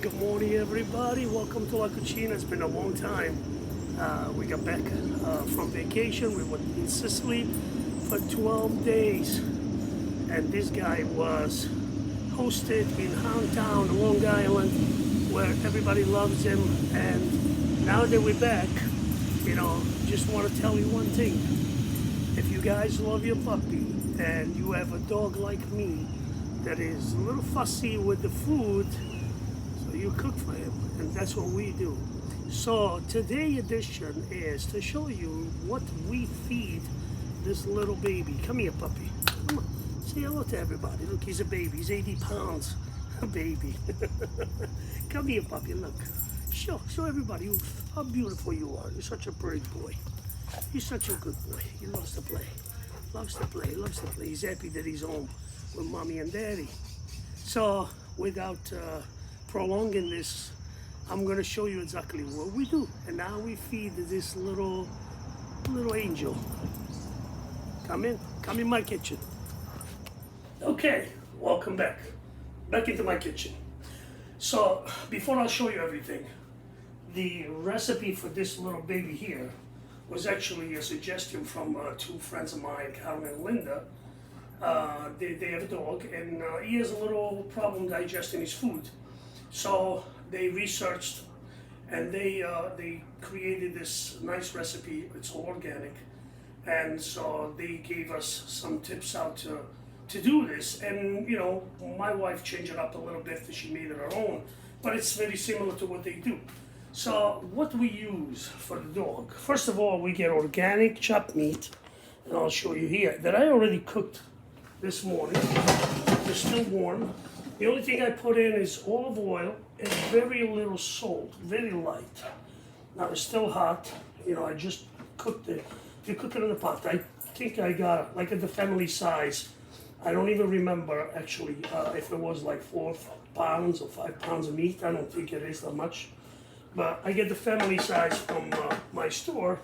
good morning everybody. Welcome to La Cucina. It's been a long time. We got back from vacation. We went in Sicily for 12 days. And this guy was hosted in hometown, Long Island, where everybody loves him. And now that we're back, just want to tell you one thing. If you guys love your puppy and you have a dog like me that is a little fussy with the food, so you cook for him, and that's what we do. So today's edition is to show you what we feed this little baby. Come here, puppy. Come on. Say hello to everybody. Look, he's a baby. He's 80 pounds. A baby. Come here, puppy. Look. Show everybody how beautiful you are. You're such a brave boy. You're such a good boy. He loves to play. Loves to play. Loves to play. He's happy that he's home with mommy and daddy. So without prolonging this, I'm going to show you exactly what we do and how we feed this little angel. Come in my kitchen. Okay, welcome back into my kitchen. So before I show you everything, the recipe for this little baby here was actually a suggestion from two friends of mine, Karen and Linda. They have a dog, and he has a little problem digesting his food. So they researched, and they created this nice recipe. It's all organic, and so they gave us some tips how to do this. And my wife changed it up a little bit. She made it her own, but it's very similar to what they do. So what we use for the dog, first of all, we get organic chopped meat, and I'll show you here, that I already cooked this morning. It's still warm. The only thing I put in is olive oil and very little salt, very light. Now it's still hot. I just cooked it. You cook it in the pot. I think I got it like at the family size. I don't even remember actually if it was like 4 pounds or 5 pounds of meat. I don't think it is that much. But I get the family size from my store,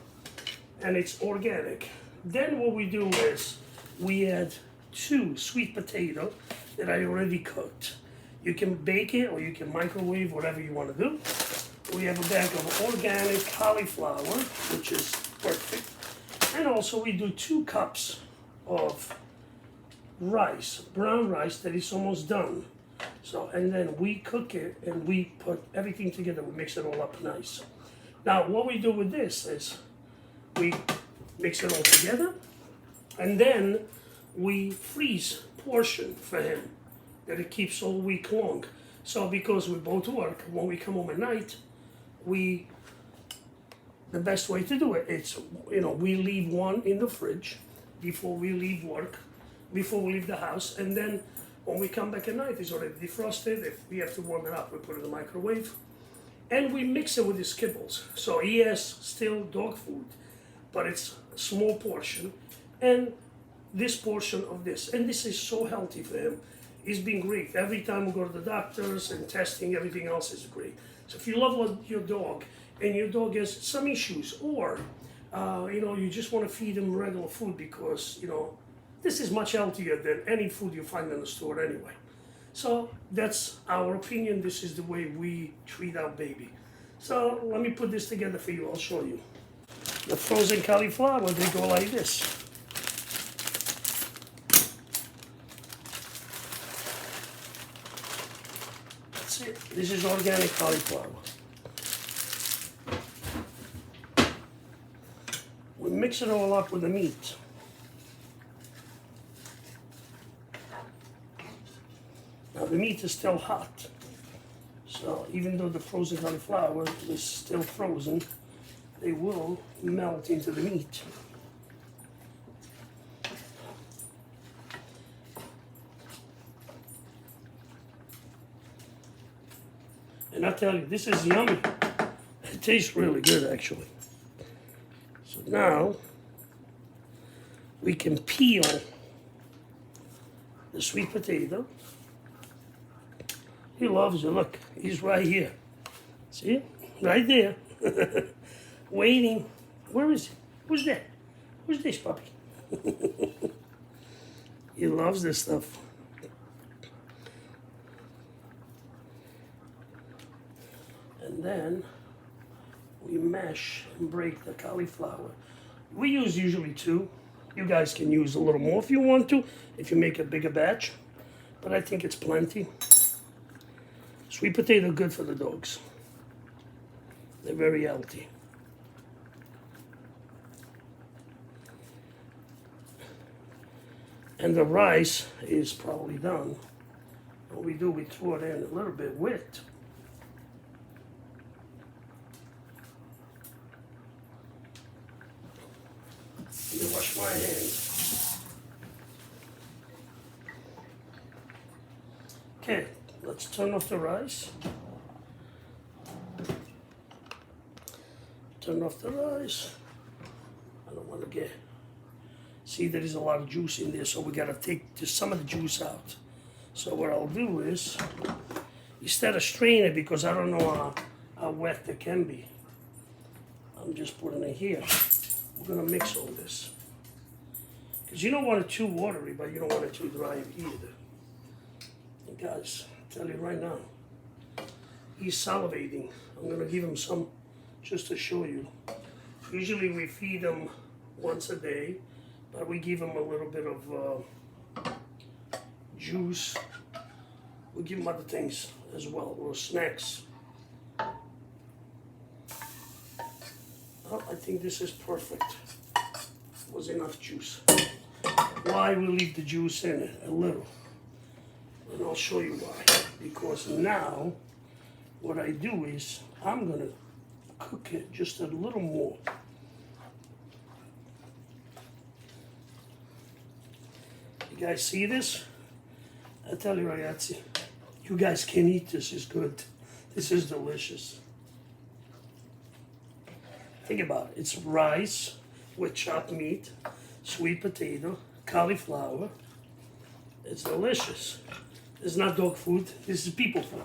and it's organic. Then what we do is we add 2 sweet potatoes that I already cooked. You can bake it or you can microwave, whatever you want to do. We have a bag of organic cauliflower, which is perfect. And also we do 2 cups of rice, brown rice that is almost done. So, and then we cook it and we put everything together, we mix it all up nice. Now what we do with this is we mix it all together, and then we freeze portion for him that it keeps all week long. So because we both work, when we come home at night, the best way to do it, it's, we leave one in the fridge before we leave work, before we leave the house, and then when we come back at night, it's already defrosted. If we have to warm it up, we put it in the microwave, and we mix it with his kibbles. So he has still dog food, but it's a small portion, and this portion of this, and this is so healthy for him. It's been great. Every time we go to the doctors and testing, everything else is great. So if you love your dog and your dog has some issues, or you just want to feed him regular food because this is much healthier than any food you find in the store anyway. So that's our opinion. This is the way we treat our baby. So let me put this together for you. I'll show you. The frozen cauliflower, they go like this. That's it. This is organic cauliflower. We mix it all up with the meat. Now the meat is still hot, so even though the frozen cauliflower is still frozen, they will melt into the meat. And I tell you, this is yummy. It tastes really good actually. So now we can peel the sweet potato. He loves it. Look, he's right here. See? Right there. Waiting. Where is he? Who's that? Who's this puppy? He loves this stuff. then we mash and break the cauliflower. We use usually 2. You guys can use a little more if you want to, if you make a bigger batch, but I think it's plenty. Sweet potato good for the dogs. They're very healthy. And the rice is probably done. What we do, we throw it in a little bit wet. Let me wash my hands. Okay, let's turn off the rice. Turn off the rice. I don't want to get... See, there is a lot of juice in there, so we gotta take just some of the juice out. So what I'll do is, instead of straining it, because I don't know how wet it can be, I'm just putting it here. We're gonna mix all this. Because you don't want it too watery, but you don't want it too dry either. And guys, I'll tell you right now, he's salivating. I'm gonna give him some just to show you. Usually we feed him once a day, but we give him a little bit of juice. We give him other things as well, little snacks. Well, I think this is perfect. Was enough juice. Why we leave the juice in it a little, and I'll show you why. Because now what I do is I'm gonna cook it just a little more. You guys see this? I tell you, ragazzi, you guys can eat this. It's good. This is delicious. Think about it. It's rice with chopped meat, sweet potato, cauliflower. It's delicious. It's not dog food. This is people food.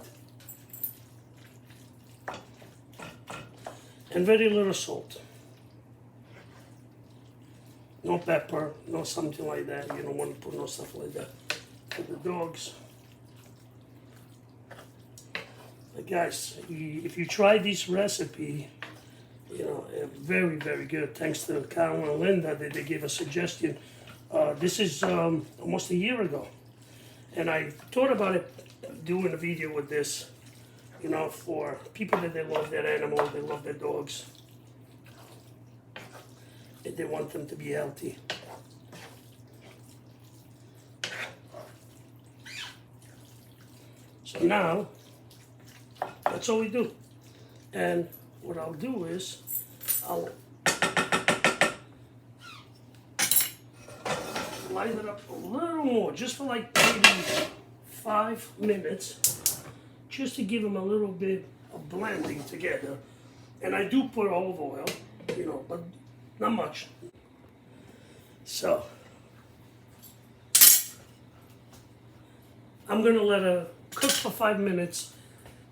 And very little salt. No pepper, no something like that. You don't want to put no stuff like that for the dogs. But guys, if you try this recipe, you know, very, very good. Thanks to Carol and Linda that they gave a suggestion. This is almost a year ago. And I thought about it, doing a video with this, you know, for people that they love their animals, they love their dogs, and they want them to be healthy. So now, that's all we do. And what I'll do is, I'll light it up a little more, just for like maybe 5 minutes, just to give them a little bit of blending together. And I do put olive oil, you know, but not much. So, I'm gonna let it cook for 5 minutes,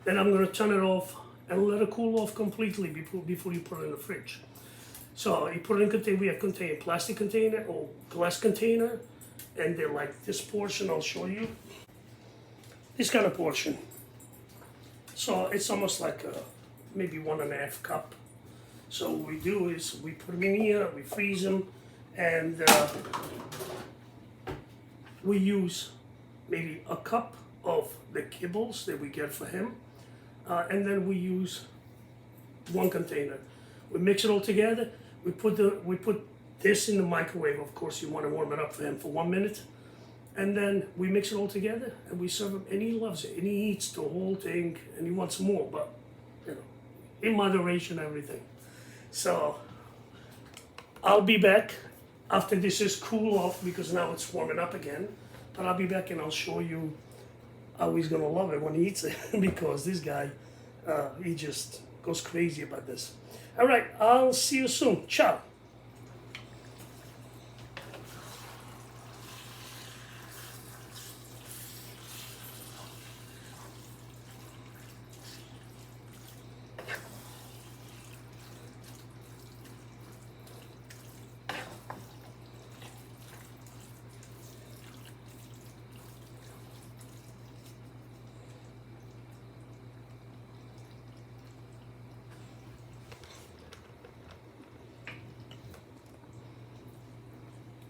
then I'm gonna turn it off and let it cool off completely before you put it in the fridge. So you put it in container. We have container, plastic container or glass container, and they're like this portion. I'll show you this kind of portion. So it's almost like maybe 1.5 cup. So what we do is we put them in here, we freeze them, and we use maybe a cup of the kibbles that we get for him, and then we use 1 container. We mix it all together. We put this in the microwave. Of course, you want to warm it up for him for 1 minute, and then we mix it all together and we serve him. And he loves it, and he eats the whole thing, and he wants more, but you know, in moderation, everything. So I'll be back after this is cool off, because now it's warming up again. But I'll be back and I'll show you how he's gonna love it when he eats it, because this guy, he just goes crazy about this. All right, I'll see you soon. Ciao.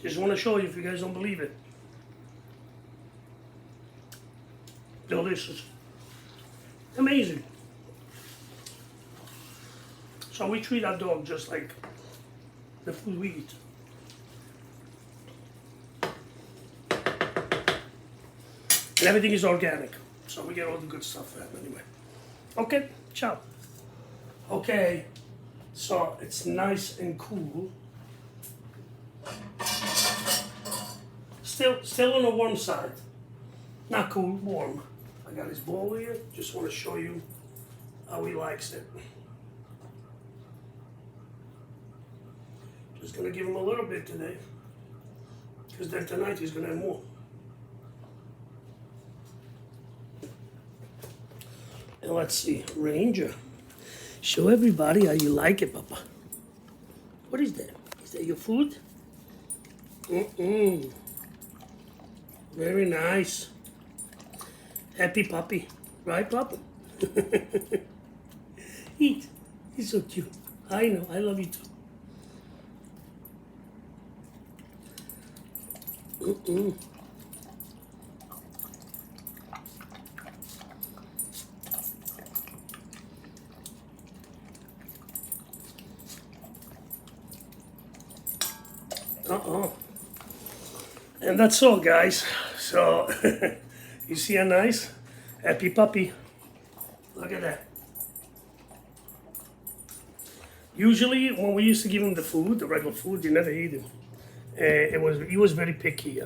Just want to show you if you guys don't believe it. Delicious. Amazing. So we treat our dog just like the food we eat. And everything is organic. So we get all the good stuff for him anyway. Okay, ciao. Okay, so it's nice and cool. Still on the warm side. Not cool, warm. I got his bowl here. Just want to show you how he likes it. Just gonna give him a little bit today, because then tonight he's gonna have more. And let's see, Ranger. Show everybody how you like it, Papa. What is that? Is that your food? Very nice. Happy puppy. Right, Papa? Eat. He's so cute. I know. I love you too. And that's all, guys. So, you see a nice, happy puppy. Look at that. Usually, when we used to give him the food, the regular food, you never eat him. He was very picky.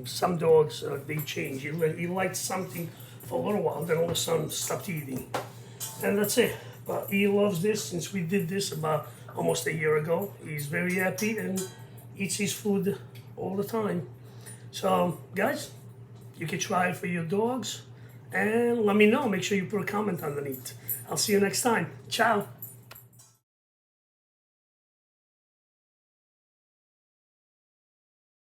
Some dogs, they change. He liked something for a little while, then all of a sudden stopped eating. And that's it. But he loves this since we did this about almost a year ago. He's very happy and eats his food all the time. So, guys, you can try it for your dogs. And let me know. Make sure you put a comment underneath. I'll see you next time. Ciao.